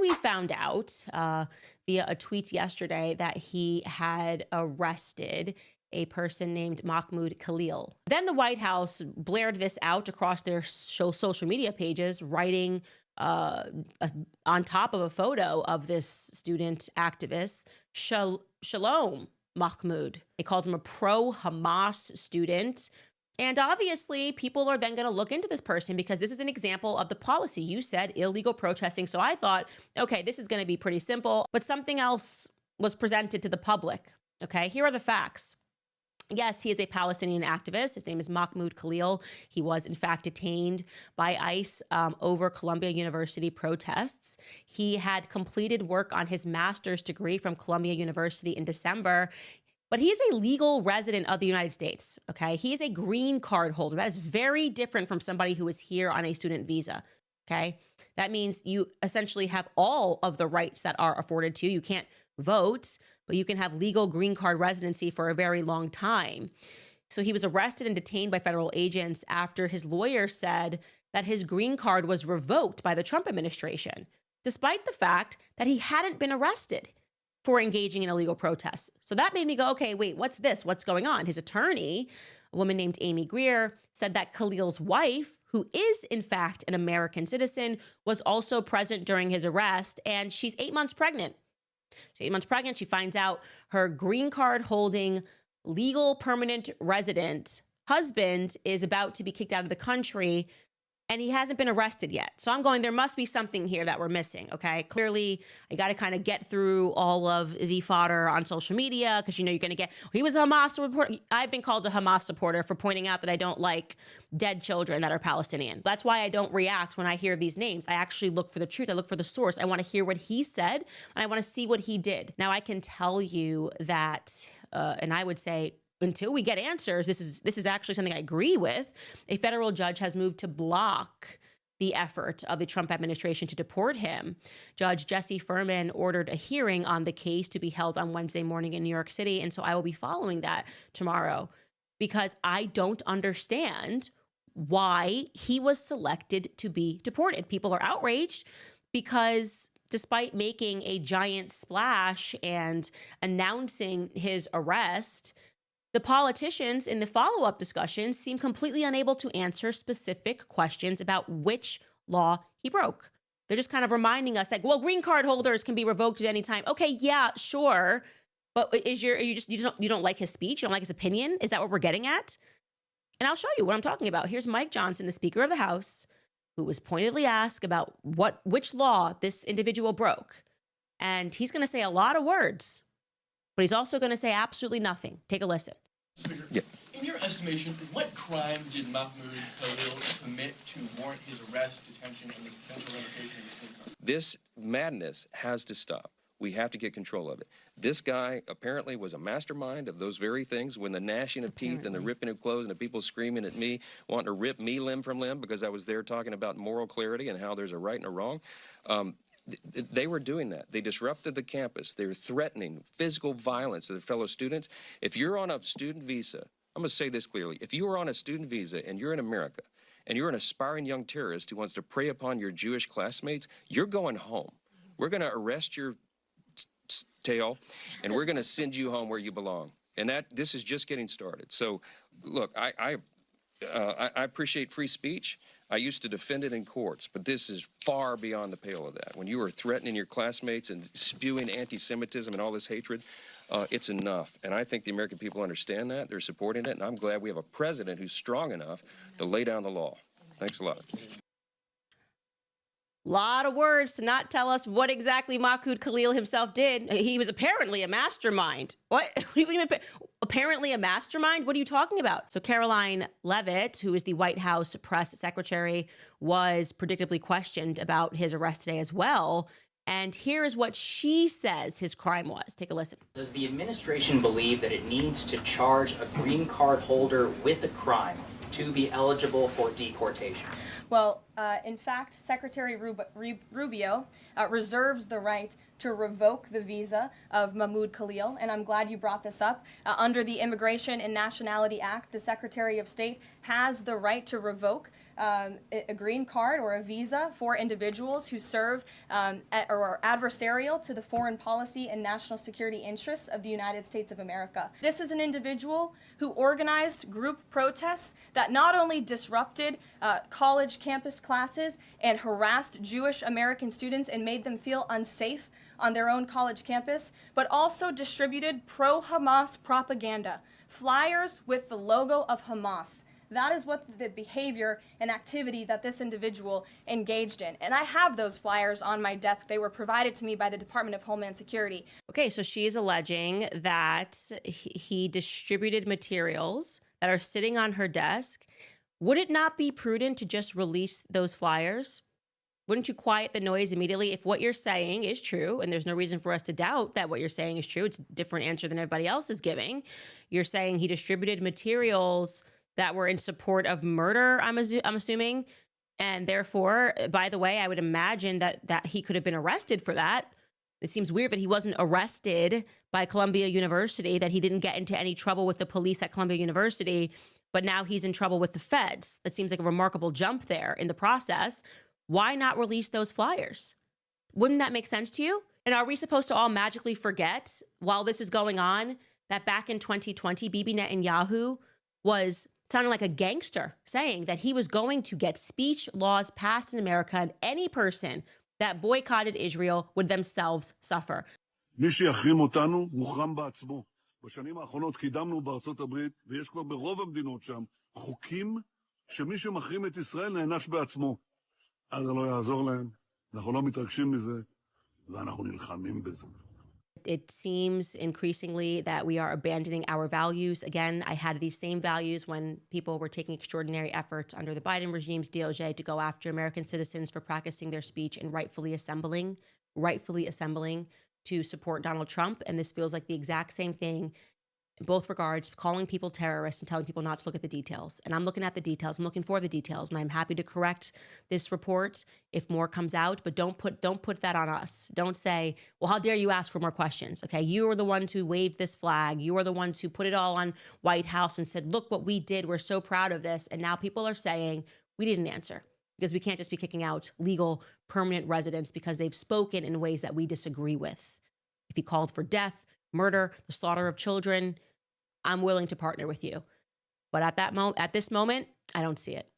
We found out via a tweet yesterday that he had arrested a person named Mahmoud Khalil. Then the White House blared this out across their social media pages, writing on top of a photo of this student activist, Shalom Mahmoud. They called him a pro-Hamas student. And obviously, people are then going to look into this person because this is an example of the policy. You said illegal protesting. So I thought, okay, this is going to be pretty simple. But something else was presented to the public. Okay, here are the facts. Yes, he is a Palestinian activist. His name is Mahmoud Khalil. He was, in fact, detained by ICE over Columbia University protests. He had completed work on his master's degree from Columbia University in December. But he's a legal resident of the United States, okay? He is a green card holder. That is very different from somebody who is here on a student visa, okay? That means you essentially have all of the rights that are afforded to you. You can't vote, but you can have legal green card residency for a very long time. So he was arrested and detained by federal agents after his lawyer said that his green card was revoked by the Trump administration, despite the fact that he hadn't been arrested for engaging in illegal protests. So that made me go, okay, wait, what's this? What's going on? His attorney, a woman named Amy Greer, said that Khalil's wife, who is in fact an American citizen, was also present during his arrest, and she's 8 months pregnant. She's 8 months pregnant. She finds out her green card holding legal permanent resident husband is about to be kicked out of the country, and he hasn't been arrested yet. So I'm going, there must be something here that we're missing, okay? Clearly, I got to kind of get through all of the fodder on social media because, you know, you're going to get, he was a Hamas supporter. I've been called a Hamas supporter for pointing out that I don't like dead children that are Palestinian. That's why I don't react when I hear these names. I actually look for the truth. I look for the source. I want to hear what he said, and I want to see what he did. Now, I can tell you that, and I would say, until we get answers, this is actually something I agree with. A federal judge has moved to block the effort of the Trump administration to deport him. Judge Jesse Furman ordered a hearing on the case to be held on Wednesday morning in New York City. And so I will be following that tomorrow because I don't understand why he was selected to be deported. People are outraged because despite making a giant splash and announcing his arrest, the politicians in the follow-up discussions seem completely unable to answer specific questions about which law he broke. They're just kind of reminding us that, well, green card holders can be revoked at any time. Okay, yeah, sure. But you don't like his speech? You don't like his opinion? Is that what we're getting at? And I'll show you what I'm talking about. Here's Mike Johnson, the Speaker of the House, who was pointedly asked about which law this individual broke. And he's going to say a lot of words, but he's also going to say absolutely nothing. Take a listen. Speaker, Yeah. in your estimation, what crime did Mahmoud Khalil commit to warrant his arrest, detention, and the potential revocation of his green card? This madness has to stop. We have to get control of it. This guy apparently was a mastermind of those very things, when the gnashing of teeth and the ripping of clothes and the people screaming at me, wanting to rip me limb from limb because I was there talking about moral clarity and how there's a right and a wrong. They were doing that. They disrupted the campus. They were threatening physical violence to their fellow students. If you're on a student visa, I'm going to say this clearly. If you are on a student visa and you're in America and you're an aspiring young terrorist who wants to prey upon your Jewish classmates, you're going home. We're going to arrest your tail, and we're going to send you home where you belong. And this is just getting started. So, look, I appreciate free speech. I used to defend it in courts, but this is far beyond the pale of that. When you are threatening your classmates and spewing anti-Semitism and all this hatred, it's enough. And I think the American people understand that. They're supporting it, and I'm glad we have a president who's strong enough to lay down the law. Thanks a lot. Lot of words to not tell us what exactly Mahmoud Khalil himself did. He was apparently a mastermind. What? Apparently a mastermind? What are you talking about? So Caroline Leavitt, who is the White House press secretary, was predictably questioned about his arrest today as well. And here is what she says his crime was. Take a listen. Does the administration believe that it needs to charge a green card holder with a crime to be eligible for deportation? Well, in fact, Secretary Rubio reserves the right to revoke the visa of Mahmoud Khalil, and I'm glad you brought this up. Under the Immigration and Nationality Act, the Secretary of State has the right to revoke a green card or a visa for individuals who serve or are adversarial to the foreign policy and national security interests of the United States of America. This is an individual who organized group protests that not only disrupted college campus classes and harassed Jewish American students and made them feel unsafe on their own college campus, but also distributed pro-Hamas propaganda, flyers with the logo of Hamas. That is what the behavior and activity that this individual engaged in. And I have those flyers on my desk. They were provided to me by the Department of Homeland Security. Okay, so she is alleging that he distributed materials that are sitting on her desk. Would it not be prudent to just release those flyers? Wouldn't you quiet the noise immediately if what you're saying is true? And there's no reason for us to doubt that what you're saying is true. It's a different answer than everybody else is giving. You're saying he distributed materials that were in support of murder, I'm assuming. And therefore, by the way, I would imagine that he could have been arrested for that. It seems weird that he wasn't arrested by Columbia University, that he didn't get into any trouble with the police at Columbia University, but now he's in trouble with the feds. That seems like a remarkable jump there in the process. Why not release those flyers? Wouldn't that make sense to you? And are we supposed to all magically forget, while this is going on, that back in 2020, Bibi Netanyahu was sounding like a gangster, saying that he was going to get speech laws passed in America and any person that boycotted Israel would themselves suffer. מי שיחרים אותנו מוחרם בעצמו. בשנים האחרונות קידמנו בארצות הברית, ויש כבר ברוב המדינות שם, חוקים שמי שמחרים את ישראל נענש בעצמו. אז זה לא יעזור להם, אנחנו לא מתרגשים מזה, ואנחנו נלחמים בזה. It seems increasingly that we are abandoning our values. Again, I had these same values when people were taking extraordinary efforts under the Biden regime's DOJ to go after American citizens for practicing their speech and rightfully assembling to support Donald Trump. And this feels like the exact same thing in both regards, calling people terrorists and telling people not to look at the details. And I'm looking at the details. I'm looking for the details, and I'm happy to correct this report if more comes out. But don't put that on us. Don't say, well, how dare you ask for more questions? Okay, you are the ones who waved this flag. You are the ones who put it all on White House and said, look what we did. We're so proud of this. And now people are saying we didn't answer, because we can't just be kicking out legal permanent residents because they've spoken in ways that we disagree with. If he called for death, murder, the slaughter of children, I'm willing to partner with you. But at this moment, I don't see it.